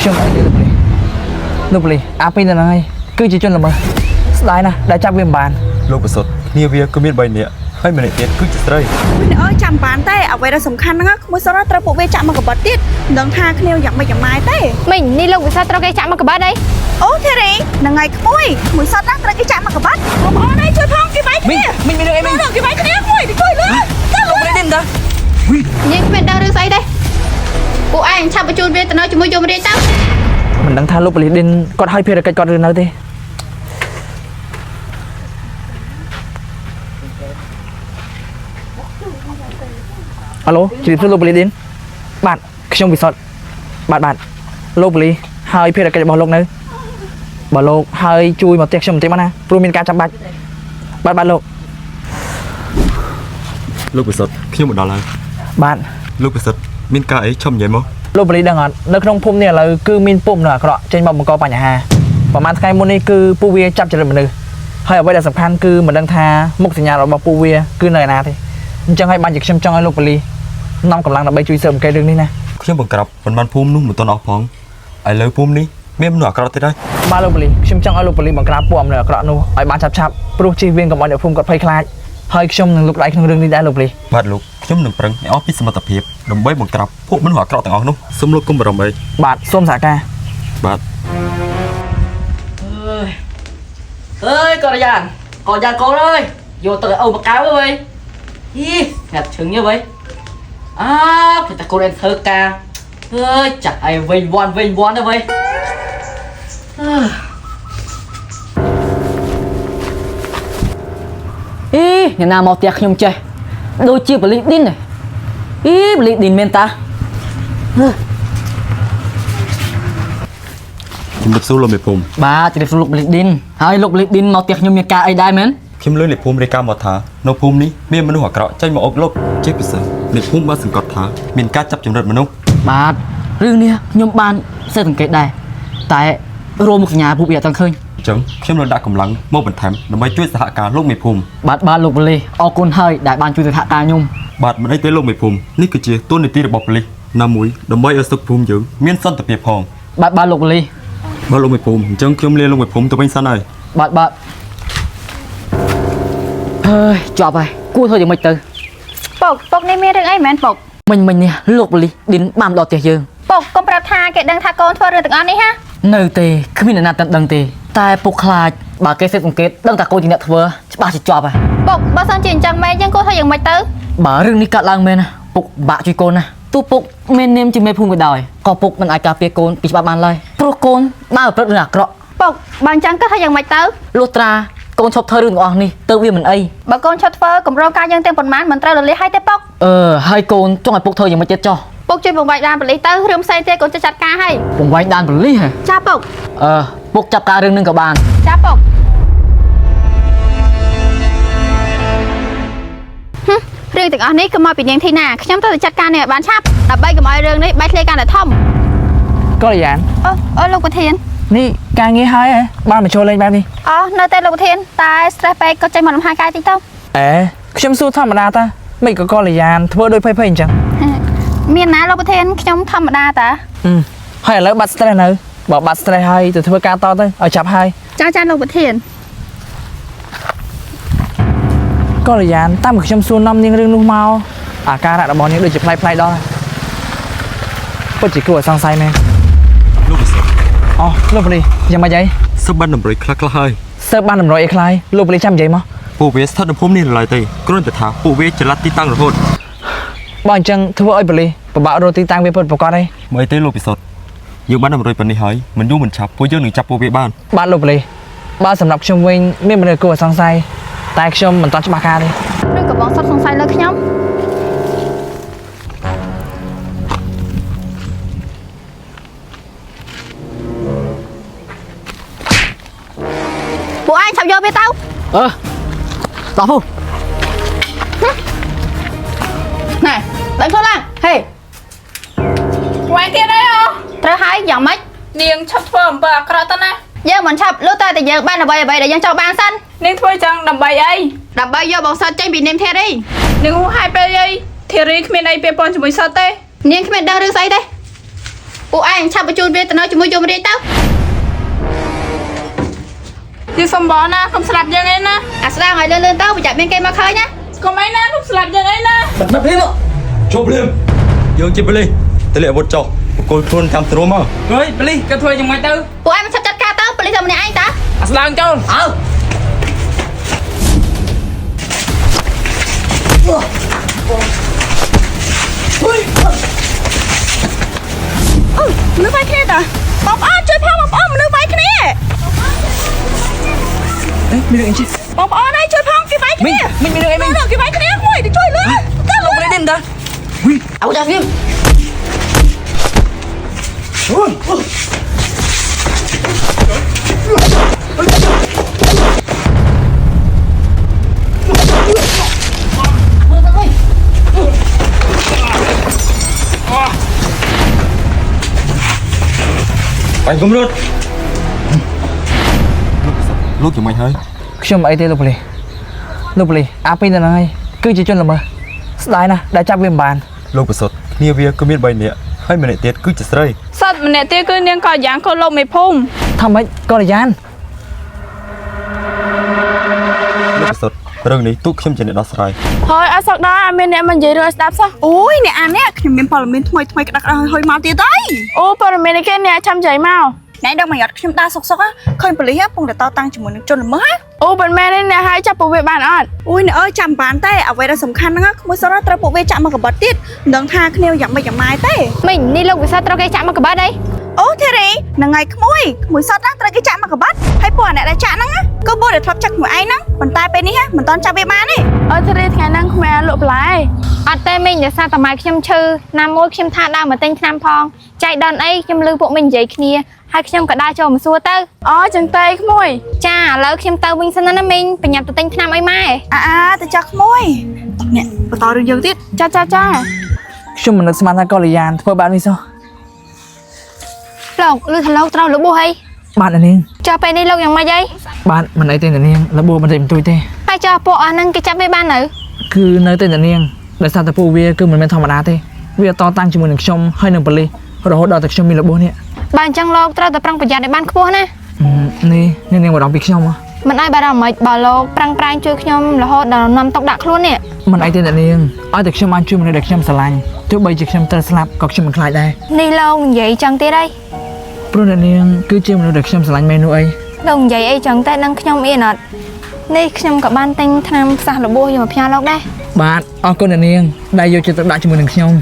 ខ្ញុំអត់ទេលោកលីអាពីនៅហ្នឹងគឺជាជនល្មើសស្ដាយណាស់ដែលចាប់វាមិនបានលោកប្រសុទ្ធគ្នាវាគឺមាន3នាក់ហើយម្នាក់ទៀតគឺជាស្រីមិនអើយចាំបានទេអ្វីដែលសំខាន់ហ្នឹងក្មួយសុទ្ធត្រូវពួកវាចាក់មកកបិតទៀតនឹងថាគ្នាយ៉ាងម៉េចយ៉ាងម៉ាយទេមិញនេះលោកវិសាត្រូវគេចាក់មកកបិតអីអូធីរីហ្នឹងហើយក្មួយសុទ្ធត្រូវគេចាក់មកកបិតបងប្អូនឯងជួយផងគេបាយគ្នាមិញមានរឿងអីមិញគេបាយគ្នាក្មួយជួយលើលោកលីនេះតាញ៉េគ្មានដឹងរឿងស្អីទេពួកឯងឆាប់បញ្ជូនវាទៅនៅជាមួយយមរាជទៅមិនដឹងថាលោកប៉ូលីសឌិនគាត់ឲ្យភារកិច្ចគាត់ឬនៅទេហៅឡូជម្រាបសួរលោកប៉ូលីសឌិនបាទខ្ញុំវិសុទ្ធបាទលោកប៉ូលីសហើយភារកិច្ចរបស់លោកនៅបើលោកហើយជួយមកផ្ទះខ្ញុំបន្តិចមកណាព្រោះមានការចាំបាច់បាទលោកប្រសុទ្ធខ្ញុំមកដល់ហើយបាទលោកប្រសិទ្ធមានការអីឈប់និយាយមកលោកប៉ូលីសដឹងអត់នៅក្នុងភូមិនេះឥឡូវគឺមានពុំនៅអាក្រក់ចេញមកបង្កបញ្ហាប្រហែលថ្ងៃមុននេះគឺពួកវាចាប់ចរិតមនុស្សហើយអ្វីដែលសំខាន់គឺមិនដឹងថាមុខសញ្ញារបស់ពួកវាគឺនៅឯណាទេអញ្ចឹងហើយបានជាខ្ញុំចង់ឲ្យលោកប៉ូលីសនាំកម្លាំងដើម្បីជួយស៊ើបអង្កេតរឿងនេះណាខ្ញុំបង្ក្រាបប៉ុន្មានភូមិនោះមិនទាន់អស់ផងឥឡូវភូមិនេះមានមនុស្សអាក្រក់ទៀតហើយបាទលោកប៉ូលីសខ្ញុំចង់ឲ្យលោកប៉ូលីសបង្ក្រាបពួកមនុស្សអាក្រក់នោះឲ្យបានឆាប់ព្រោះជិះវៀងកុំឲ្យអ្នកភូមិគាត់ភ័យខ្លាចហើយខ្ញុំនឹងលុកដៃក្នុងរឿងនេះដែរលោកប៉ូលីសបាទលោកខ្ញុំនឹងប្រឹងឲ្យអស់ពីសមត្ថភាពដើម្បីបង្ក្រាបពួកមនុស្សអាក្រក់ទាំងអស់នោះសូមលោកកុំបារម្ភអីបាទសូមសហការបាទអើយកូនអាយ៉ាកូនអើយយកទៅអូបកៅអើយហីកាត់ឈឹងយើអើគេតែកូនឯងធ្វើការអើយចាក់ឲ្យវិញវ៉ាន់ទៅវិញអីអ្នកណាមកផ្ទះខ្ញុំចេះដូចជាប៉ូលីសឌិនអីប៉ូលីសឌិនមែនតាជំរាបសួរលោកមេភូមិបាទជំរាបសួរលោកប៉ូលីសឌិនហើយលោកប៉ូលីសឌិនមកផ្ទះខ្ញុំមានការអីដែរមែនខ្ញុំលើអ្នកភូមិរាយការណ៍មកថានៅភូមិនេះមានមនុស្សអាក្រក់ចេញមកអុកលោកជាពិសេសអ្នកភូមិបានសង្កត់ថាមានការចាប់ចម្រិតមនុស្សបាទរឿងនេះខ្ញុំបានសេសង្កេតដែរតែរោមមុខសញ្ញាពួកវាអត់ទាំងឃើញអញ្ចឹងខ្ញុំនឹងដាក់កម្លាំងមកបន្ថែមដើម្បីជួយសហការលោកមេភូមិបាទលោកប៉ូលីសអរគុណហើយដែលបានជួយសហការខ្ញុំបាទមិនអីទេលោកមេភូមិនេះគឺជាទូនាទីរបស់ប៉ូលីសណាមួយដើម្បីឲ្យសុខភូមិយើងមានសន្តិភាពផងបាទលោកប៉ូលីសបាទលោកមេភូមិអញ្ចឹងខ្ញុំលាលោកមេភូមិទៅវិញសិនហើយបាទហើយជាប់ហើយគួរធ្វើយ៉ាងម៉េចទៅពុកនេះមានរឿងអីមែនពុកមិញនេះលោកប៉ូលីសឌិនបានដល់ផ្ទះយើងពុកកុំប្រាប់ថាគេដឹងថាកូនធ្វើរឿងទាំងអស់នេះហានៅទេគ្មានអ្នកណាដឹងទេតែពុកខ្លាចបើគេសេពសង្កេតដឹងថាកូនជាអ្នកធ្វើច្បាស់ជាជាប់ហើយពុកបើសិនជាអញ្ចឹងមែនយើងគួរធ្វើយ៉ាងម៉េចទៅបើរឿងនេះកើតឡើងមែនណាពុកបាក់ជួយកូនណាទោះពុកមាននាមជាមេភូមិក៏ដោយក៏ពុកមិនអាចការពារកូនពីច្បាប់បានឡើយព្រោះកូនបានប្រព្រឹត្តរឿងអាក្រក់ពុកបើអញ្ចឹងក៏ធ្វើយ៉ាងម៉េចទៅលុះត្រាកូនឈប់ធ្វើរឿងទាំងអស់នេះទៅវាមិនអីបើកូនឈប់ធ្វើកម្រងការយើងទាំងប៉ុន្មានមិនត្រូវរលាយហើយទេពុកហើយកូនចង់ឲ្យពុកធ្វើយ៉ាងម៉េចទៀតចុះពុកជួយបង្វែកដានប៉ូលីសទៅរឿងផ្សេងទៀតកូនចាត់ការឲ្យបង្វែកដានប៉ូលីសហ៎ចាពុកពុកចាប់ការរឿងនឹងក៏បានចាពុករឿងទាំងអស់នេះគឺមកពីនាងធីណាខ្ញុំត្រូវតែចាត់ការនេះឲ្យបានឆាប់ដើម្បីកុំឲ្យរឿងនេះបែកធ្លាយកាន់តែធំកូនយ៉ានអូលោកប្រធាននេះការងារហើយបានមកចូលលេងបែបនេះនៅតែលោកប្រធានតែ stress ពេកក៏ចេញមកលំហែកាយតិចទៅខ្ញុំសួរធម្មតាតាមិនក៏កូនយ៉ានធ្វើដូចភ័យអញ្ចឹងមានណាលោកប្រធានខ្ញុំធម្មតាតាហើយឥឡូវបាត់ stress នៅបើបាត់ stress ហើយទៅធ្វើការតទៅឲ្យចាប់ហើយចាលោកប្រធានកូនយ៉ានតាមខ្ញុំសួរនាំនាងរឿងនោះមកអាការៈរបស់នាងដូចជាផ្លែដល់ពិតជាគួរឲ្យសង្ស័យមែនលោកប្រសិទ្ធលោកប៉ូលីសយ៉ាងម៉េចអីស៊ើបបានតម្រុយខ្លះហើយស៊ើបបានតម្រុយអីខ្លះលោកប៉ូលីសចាំនិយាយមកពួកវាស្ថិតនៅភូមិនេះឡើយទេគ្រាន់តែថាពួកវាចល័តទីតាំងរហូតបើអញ្ចឹងធ្វើឲ្យប៉ូលីសពិបាករកទីតាំងវាពិតប្រាកដទេមិនអីទេលោកពិសុទ្ធយើងបានតម្រុយប៉ុណ្នេះហើយមិនយូរមិនឆាប់ពួកយើងនឹងចាប់ពួកវាបានបាទលោកប៉ូលីសបើសម្រាប់ខ្ញុំវិញមានមនុស្សគួរឲ្យសង្ស័យតែខ្ញុំមិនទាន់ច្បាស់ការទេឬក៏បងសុទ្ធសង្ស័យលើខ្ញុំពួកឯងឆាប់យកវាទៅតោះពូណែឡើងខ្លួនឡើងហេវាយទៀតអីត្រូវហើយយ៉ាងម៉េចនាងឈប់ធ្វើអំពើអាក្រក់ទៅណាយើងមិនឆាប់លុះតែយើងបានអ្វីដែលយើងចង់បានសិននាងធ្វើចឹងដើម្បីអីដើម្បីយកបងសិតចេញពីនាមធារីនាងហូរហើយពេលអីធារីគ្មានអីពាក់ព័ន្ធជាមួយសិតទេនាងគ្មានដឹងរឿងស្អីទេ ពួកឯងឆាប់បញ្ជូនវាទៅនៅជាមួយយមរាជទៅ ជាសំបណាខ្ញុំស្លាប់យ៉ាងឯណា អាស្ដាងឲ្យលឿនៗទៅប្រយ័ត្នមានគេមកឃើញណា កុំអីណាខ្ញុំស្លាប់យ៉ាងឯណា Bật phim ạ. ជប់លឿនយើងជិះបលីតលាអាវុធចុះបកគលខ្លួនតាមទ្រាំមក ហើយប៉លីសក៏ធ្វើយ៉ាងម៉េចទៅ ពួកឯងមិនឆាប់ចាត់ការទៅប៉ូលីសទៅម្នាក់ឯងតា អាស្លាងចូល Ờ. មនុស្សវាយគ្នាតាបងប្អូនជួយផងបងប្អូនមនុស្សវាយគ្នា Ê, mình được anh chị. បងប្អូនឯងជួយផងគេវាយគ្នា Mình được anh mình. គេវាយគ្នាមួយទៅជួយលឿនទៅលឿ Lộn ន lên đến ta. Áo ra phim. Anh không luôn lúc thì mày hơi ខ្ញុំអីទេលោកប៉ូលីសលោកប៉ូលីសអាពីនៅហ្នឹងហើយគឺជាជនល្មើសស្ដាយណាស់ដែលចាប់វាមិនបាន លោកប្រសុទ្ធគ្នាវាគឺមាន3នាក់ហើយម្នាក់ទៀតគឺជាស្រី សត្វម្នាក់ទៀតគឺនាងកោយ៉ាងខុសលោកមេភូមិ ថាម៉េចកល្យាន លោកប្រសុទ្ធរឿងនេះទូកខ្ញុំជាអ្នកដោះស្រាយ ហើយអត់សក់ដល់អត់មានអ្នកមកនិយាយរឿងឲ្យស្ដាប់សោះ អូយអ្នកអានេះខ្ញុំមានព័ត៌មានថ្មីក្តាក់ហុយមកទៀតហើយ អូព័ត៌មាននេះគេអ្នកចាំចៃមក ណែដល់មកយត់ខ្ញុំដើរសុកឃើញប៉ូលីសពងតែតតាំងជាមួយនឹងជនល្មើស អូមិនមែនទេអ្នកឲ្យចាប់ពួកវាបានអត់ អូយអ្នកអើយចាំបានទេអ្វីដែលសំខាន់ហ្នឹងក្មួយសរត្រូវពួកវាចាក់មកកបត់ទៀតមិនដឹងថាគ្នាយ៉ាងម៉េចយ៉ាងម៉ាយទេ មិញនេះលោកវិសាលត្រូវគេចាក់មកកបាត់អី អូធីរីហ្នឹងហើយក្មួយសតហ្នឹងត្រូវគេចាក់មកកបត់ហើយពួកអ្នកដែលចាក់ហ្នឹងក៏ពួកដែលធ្លាប់ចាក់មួយឯងហ្នឹងប៉ុន្តែពេលនេះមិនតន់ចាប់វាបានទេ អត់ទេថ្ងៃហ្នឹងខ្មែរលក់បន្លែ អត់ទេមិញដោយសារតែម៉ែខ្ញុំឈឺណាមួយខ្ញុំថាដើរមកទិញថ្នាំផងចៃដន្យអីខ្ញុំឮពួកមិញនិយាយគ្នាហើយខ្ញុំក៏ដើរចូលមកសួរទៅ អូចឹងទេក្មួយ ចាឥឡូវខ្ញុំទៅវិញសិនណាមិញបញ្ញាប់ទៅទិញថ្នាំអីម៉ែ ទៅចាក់ក្មួយអ្នកបន្តរឿងយើងទៀត ចាចាចា ខ្ញុំមិននឹកស្មានថាកល្យានធ្វើបែបនេះសោះ លោកឮថាលោកត្រូវលបួសអី បាទនាង ចុះពេលនេះលោកយ៉ាងម៉េចអី បាទមិនអីទេនាងលបួបន្តិចបន្តួចទេ ហើយចុះពួកអស់ហ្នឹងគេចាប់វាបាននៅ គឺនៅតែនាងដោយសារតែពួកវាគឺមិនមែនធម្មតាទេវាតតាំងជាមួយនឹងខ្ញុំហើយនឹងប៉ូលីសរហូតដល់តែខ្ញុំមានលបួនេះ បើអញ្ចឹងលោកត្រូវតែប្រុងប្រយ័ត្នឲ្យបានខ្ពស់ណា នេះនាងបារម្ភពីខ្ញុំហ៎ មិនឲ្យបារម្ភមិនបើលោកប្រឹងប្រែងជួយខ្ញុំរហូតដល់នាំទុកដាក់ខ្លួននេះ មិនអីទេនាងឲ្យតែខ្ញុំបានជួយមនុស្សដែលខ្ញុំស្រឡាញ់ទោះបីជាខ្ញុំត្រូវស្លាប់ក៏ខ្ញុំមិនខ្លាចដែរ នេះលោកនិយាយចឹងទៀតអី ព្រោះនាងគឺជាមនុស្សដែលខ្ញុំស្រឡាញ់មែននោះអី លោកនិយាយអីចឹងតែនឹងខ្ញុំអៀនអត់នេះខ្ញុំក៏បានទិញថ្នាំផ្សះរបួសយកមកផ្ញើលោកដែរ បាទអរគុណនាងដែលយកចិត្តទុកដាក់ជាមួយនឹងខ្ញុំ